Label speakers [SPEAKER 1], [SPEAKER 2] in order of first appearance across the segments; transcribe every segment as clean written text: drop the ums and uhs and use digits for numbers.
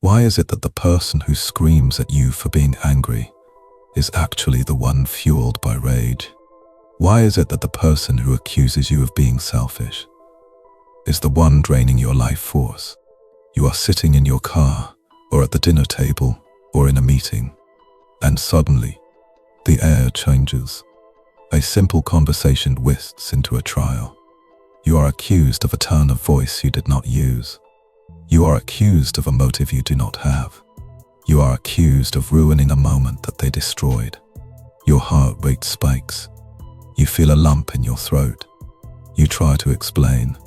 [SPEAKER 1] Why is it that the person who screams at you for being angry is actually the one fueled by rage? Why is it that the person who accuses you of being selfish is the one draining your life force? You are sitting in your car, or at the dinner table, or in a meeting, and suddenly, the air changes. A simple conversation whisks into a trial. You are accused of a tone of voice you did not use. You are accused of a motive you do not have. You are accused of ruining a moment that they destroyed. Your heart rate spikes. You feel a lump in your throat. You try to explain,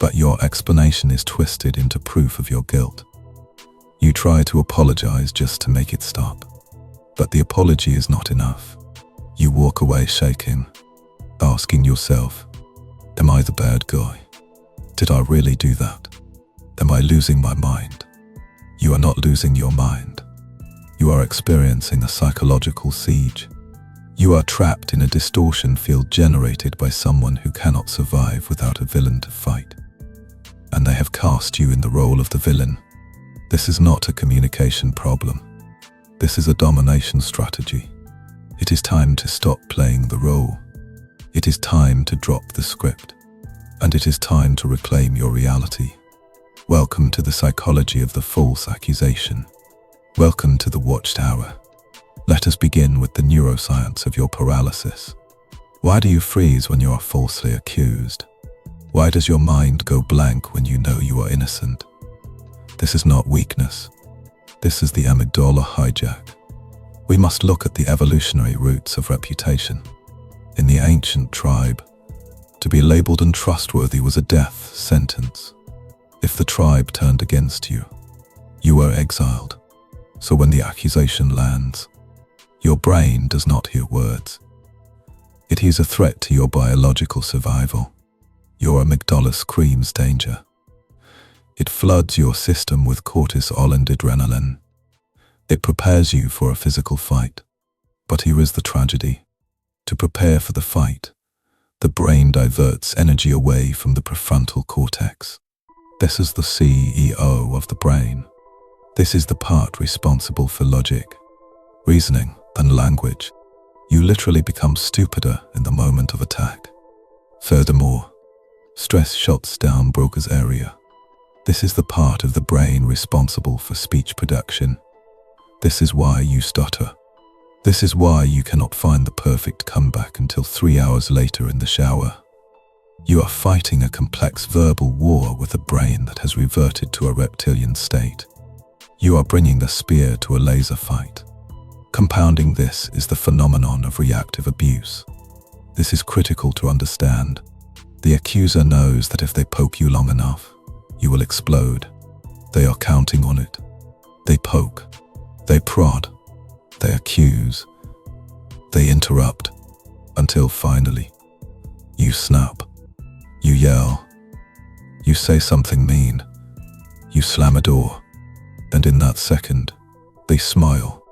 [SPEAKER 1] but your explanation is twisted into proof of your guilt. You try to apologize just to make it stop, but the apology is not enough. You walk away shaking, asking yourself, am I the bad guy? Did I really do that? Am I losing my mind? You are not losing your mind. You are experiencing a psychological siege. You are trapped in a distortion field generated by someone who cannot survive without a villain to fight. And they have cast you in the role of the villain. This is not a communication problem. This is a domination strategy. It is time to stop playing the role. It is time to drop the script. And it is time to reclaim your reality. Welcome to the psychology of the false accusation. Welcome to the Watchtower. Let us begin with the neuroscience of your paralysis. Why do you freeze when you are falsely accused? Why does your mind go blank when you know you are innocent? This is not weakness. This is the amygdala hijack. We must look at the evolutionary roots of reputation. In the ancient tribe, to be labeled untrustworthy was a death sentence. If the tribe turned against you, you were exiled. So when the accusation lands, your brain does not hear words. It hears a threat to your biological survival. Your amygdala screams danger. It floods your system with cortisol and adrenaline. It prepares you for a physical fight. But here is the tragedy. To prepare for the fight, the brain diverts energy away from the prefrontal cortex. This is the CEO of the brain. This is the part responsible for logic, reasoning, and language. You literally become stupider in the moment of attack. Furthermore, stress shuts down Broca's area. This is the part of the brain responsible for speech production. This is why you stutter. This is why you cannot find the perfect comeback until 3 hours later in the shower. You are fighting a complex verbal war with a brain that has reverted to a reptilian state. You are bringing the spear to a laser fight. Compounding this is the phenomenon of reactive abuse. This is critical to understand. The accuser knows that if they poke you long enough, you will explode. They are counting on it. They poke. They prod. They accuse. They interrupt. Until finally, you snap. You yell. You say something mean. You slam a door. And in that second, they smile,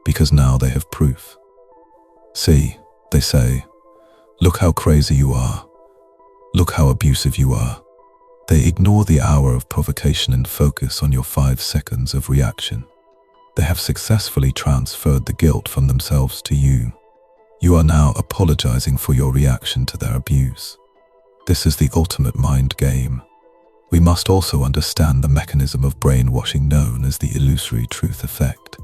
[SPEAKER 1] because now they have proof. See, they say, look how crazy you are. Look how abusive you are. They ignore the hour of provocation and focus on your 5 seconds of reaction. They have successfully transferred the guilt from themselves to you. You are now apologizing for your reaction to their abuse. This is the ultimate mind game. We must also understand the mechanism of brainwashing known as the illusory truth effect.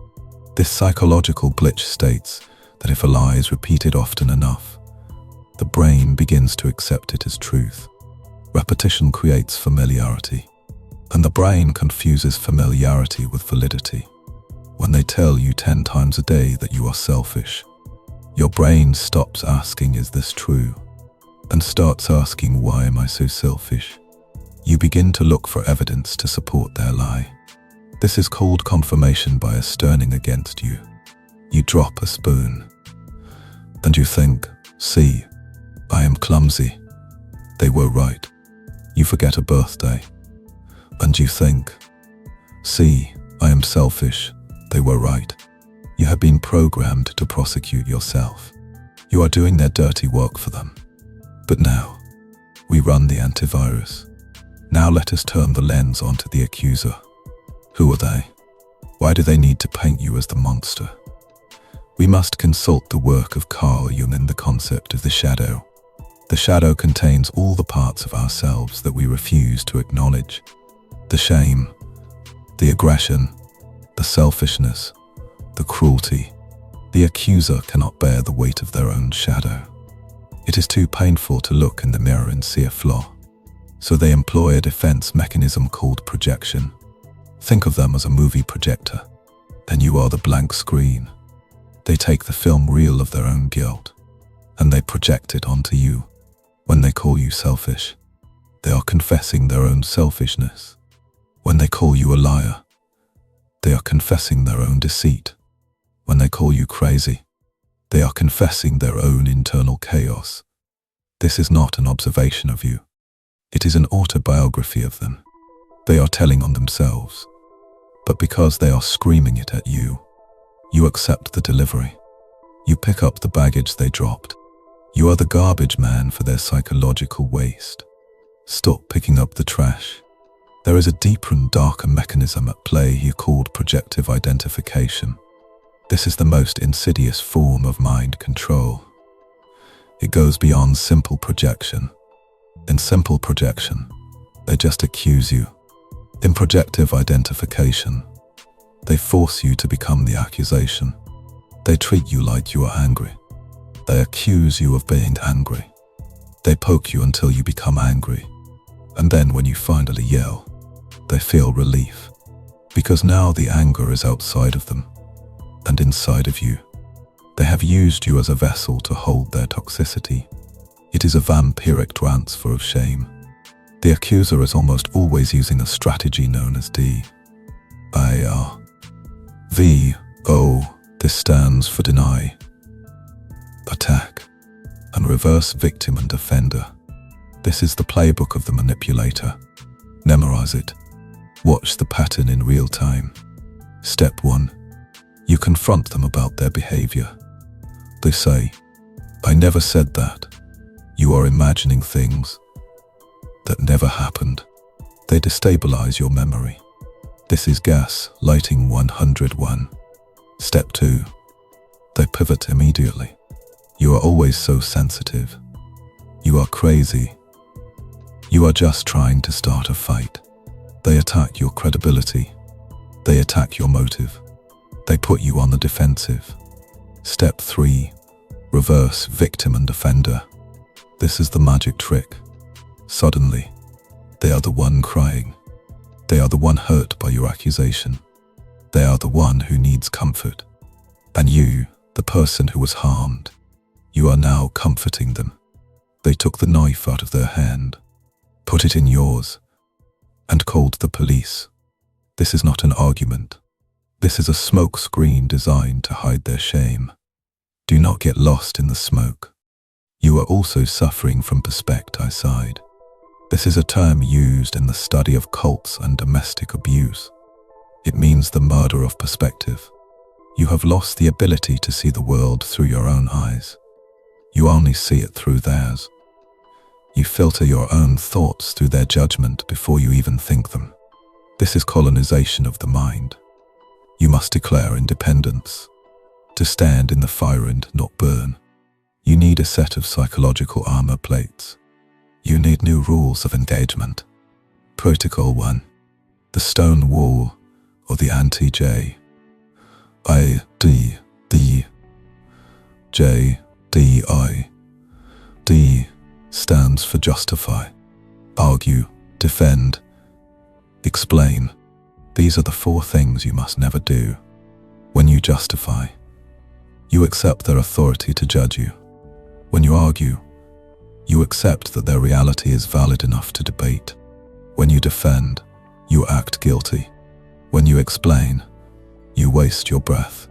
[SPEAKER 1] This psychological glitch states that if a lie is repeated often enough, the brain begins to accept it as truth. Repetition creates familiarity, and the brain confuses familiarity with validity. When they tell you 10 times a day that you are selfish, your brain stops asking, is this true? And starts asking, why am I so selfish? You begin to look for evidence to support their lie. This is called confirmation bias turning against you. You drop a spoon, and you think, see, I am clumsy. They were right. You forget a birthday, and you think, see, I am selfish. They were right. You have been programmed to prosecute yourself. You are doing their dirty work for them. But now, we run the antivirus. Now let us turn the lens onto the accuser. Who are they? Why do they need to paint you as the monster? We must consult the work of Carl Jung and the concept of the shadow. The shadow contains all the parts of ourselves that we refuse to acknowledge. The shame, the aggression, the selfishness, the cruelty. The accuser cannot bear the weight of their own shadow. It is too painful to look in the mirror and see a flaw. So they employ a defense mechanism called projection. Think of them as a movie projector. Then you are the blank screen. They take the film reel of their own guilt, and they project it onto you. When they call you selfish, they are confessing their own selfishness. When they call you a liar, they are confessing their own deceit. When they call you crazy, they are confessing their own internal chaos. This is not an observation of you. It is an autobiography of them. They are telling on themselves. But because they are screaming it at you, you accept the delivery. You pick up the baggage they dropped. You are the garbage man for their psychological waste. Stop picking up the trash. There is a deeper and darker mechanism at play here called projective identification. This is the most insidious form of mind control. It goes beyond simple projection. In simple projection, they just accuse you. In projective identification, they force you to become the accusation. They treat you like you are angry. They accuse you of being angry. They poke you until you become angry. And then when you finally yell, they feel relief. Because now the anger is outside of them and inside of you. They have used you as a vessel to hold their toxicity. It is a vampiric transfer of shame. The accuser is almost always using a strategy known as DARVO. This stands for deny, attack, and reverse victim and defender. This is the playbook of the manipulator. Memorize it. Watch the pattern in real time. Step 1. You confront them about their behavior. They say, "I never said that." You are imagining things that never happened. They destabilize your memory. This is Gaslighting 101. Step 2. They pivot immediately. You are always so sensitive. You are crazy. You are just trying to start a fight. They attack your credibility. They attack your motive. They put you on the defensive. Step 3. Reverse victim and defender. This is the magic trick. Suddenly, they are the one crying. They are the one hurt by your accusation. They are the one who needs comfort. And you, the person who was harmed, you are now comforting them. They took the knife out of their hand, put it in yours, and called the police. This is not an argument. This is a smoke screen designed to hide their shame. Do not get lost in the smoke. You are also suffering from perspecticide. This is a term used in the study of cults and domestic abuse. It means the murder of perspective. You have lost the ability to see the world through your own eyes. You only see it through theirs. You filter your own thoughts through their judgment before you even think them. This is colonization of the mind. You must declare independence. To stand in the fire and not burn, you need a set of psychological armor plates. You need new rules of engagement. Protocol 1. The stone wall, or the anti-J. D stands for justify, argue, defend, explain. These are the 4 things you must never do. When you justify, you accept their authority to judge you. When you argue, you accept that their reality is valid enough to debate. When you defend, you act guilty. When you explain, you waste your breath.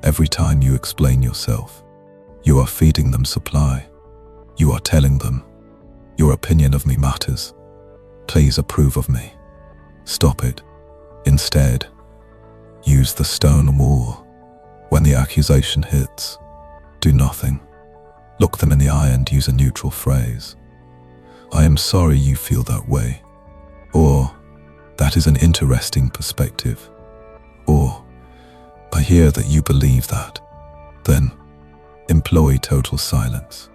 [SPEAKER 1] Every time you explain yourself, you are feeding them supply. You are telling them, your opinion of me matters. Please approve of me. Stop it. Instead, use the stone wall. When the accusation hits, do nothing. Look them in the eye and use a neutral phrase. I am sorry you feel that way. Or, that is an interesting perspective. Or, hear that you believe that. Then, employ total silence.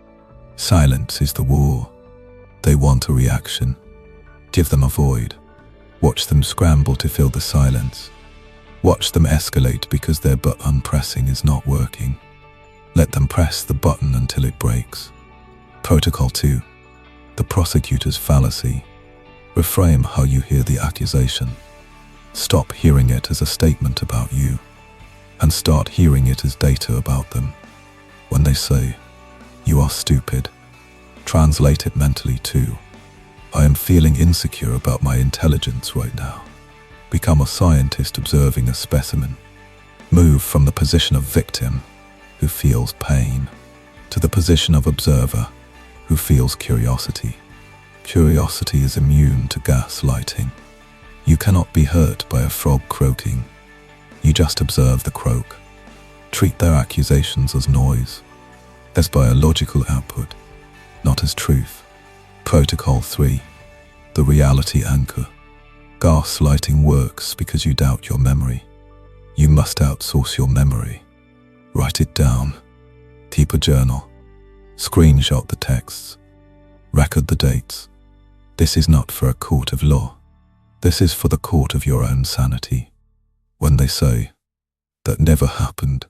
[SPEAKER 1] Silence is the war. They want a reaction. Give them a void. Watch them scramble to fill the silence. Watch them escalate because their button pressing is not working. Let them press the button until it breaks. Protocol 2. The prosecutor's fallacy. Reframe how you hear the accusation. Stop hearing it as a statement about you, and start hearing it as data about them. When they say, "You are stupid," translate it mentally to, "I am feeling insecure about my intelligence right now." Become a scientist observing a specimen. Move from the position of victim, who feels pain, to the position of observer, who feels curiosity. Curiosity is immune to gaslighting. You cannot be hurt by a frog croaking. You just observe the croak. Treat their accusations as noise, as biological output, not as truth. Protocol 3. The reality anchor. Gaslighting works because you doubt your memory. You must outsource your memory. Write it down. Keep a journal. Screenshot the texts. Record the dates. This is not for a court of law. This is for the court of your own sanity. When they say, "That never happened,"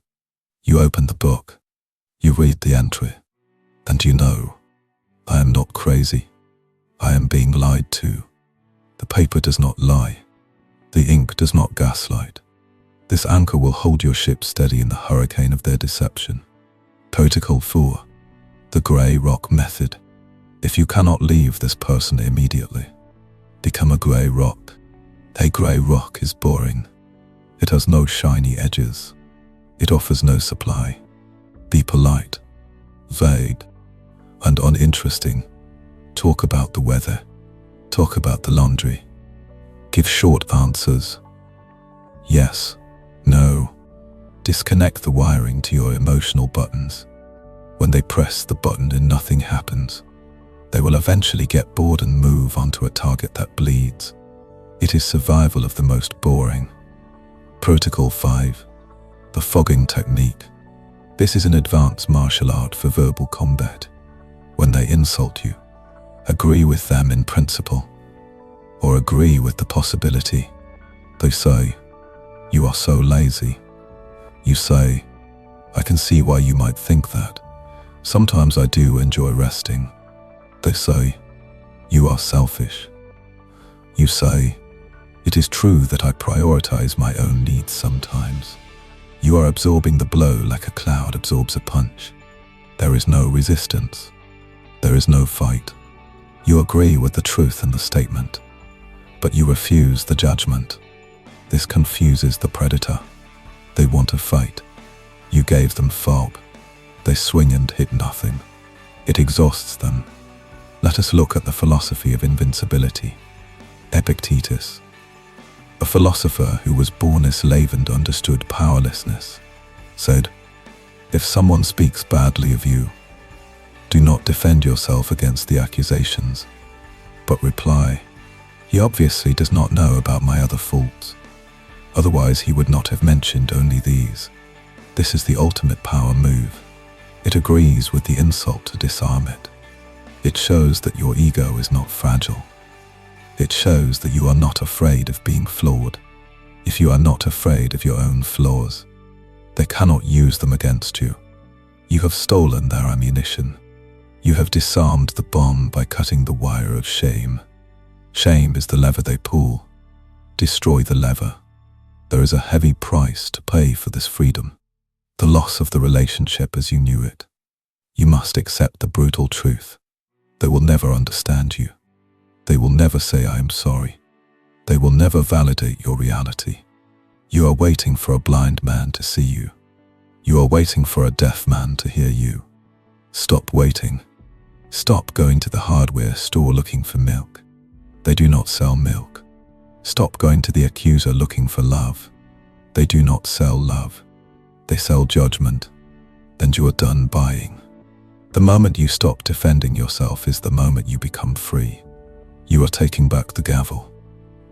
[SPEAKER 1] you open the book. You read the entry. And you know, I am not crazy. I am being lied to. The paper does not lie. The ink does not gaslight. This anchor will hold your ship steady in the hurricane of their deception. Protocol 4. The grey rock method. If you cannot leave this person immediately, become a grey rock. A grey rock is boring. It has no shiny edges. It offers no supply. Be polite, vague, and uninteresting. Talk about the weather. Talk about the laundry. Give short answers. Yes, no. Disconnect the wiring to your emotional buttons. When they press the button and nothing happens, they will eventually get bored and move onto a target that bleeds. It is survival of the most boring. Protocol 5. The fogging technique. This is an advanced martial art for verbal combat. When they insult you, agree with them in principle, or agree with the possibility. They say, "You are so lazy." You say, "I can see why you might think that. Sometimes I do enjoy resting." They say, "You are selfish." You say, "It is true that I prioritize my own needs sometimes." You are absorbing the blow like a cloud absorbs a punch. There is no resistance. There is no fight. You agree with the truth in the statement, but you refuse the judgment. This confuses the predator. They want to fight. You gave them fog. They swing and hit nothing. It exhausts them. Let us look at the philosophy of invincibility. Epictetus, a philosopher who was born a slave and understood powerlessness, said, "If someone speaks badly of you, do not defend yourself against the accusations, but reply, 'He obviously does not know about my other faults. Otherwise he would not have mentioned only these.'" This is the ultimate power move. It agrees with the insult to disarm it. It shows that your ego is not fragile. It shows that you are not afraid of being flawed. If you are not afraid of your own flaws, they cannot use them against you. You have stolen their ammunition. You have disarmed the bomb by cutting the wire of shame. Shame is the lever they pull. Destroy the lever. There is a heavy price to pay for this freedom. The loss of the relationship as you knew it. You must accept the brutal truth. They will never understand you. They will never say "I am sorry." They will never validate your reality. You are waiting for a blind man to see you. You are waiting for a deaf man to hear you. Stop waiting. Stop going to the hardware store looking for milk. They do not sell milk. Stop going to the accuser looking for love. They do not sell love. They sell judgment. And you are done buying. The moment you stop defending yourself is the moment you become free. You are taking back the gavel.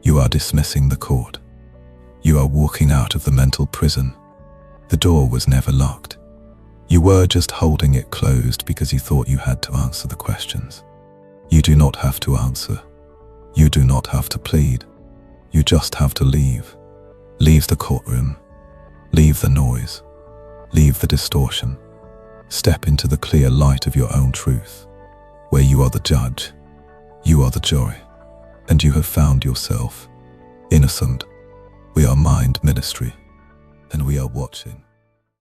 [SPEAKER 1] You are dismissing the court. You are walking out of the mental prison. The door was never locked. You were just holding it closed because you thought you had to answer the questions. You do not have to answer. You do not have to plead. You just have to leave. Leave the courtroom. Leave the noise. Leave the distortion. Step into the clear light of your own truth, where you are the judge, you are the jury, and you have found yourself innocent. We are Mind Ministry, and we are watching.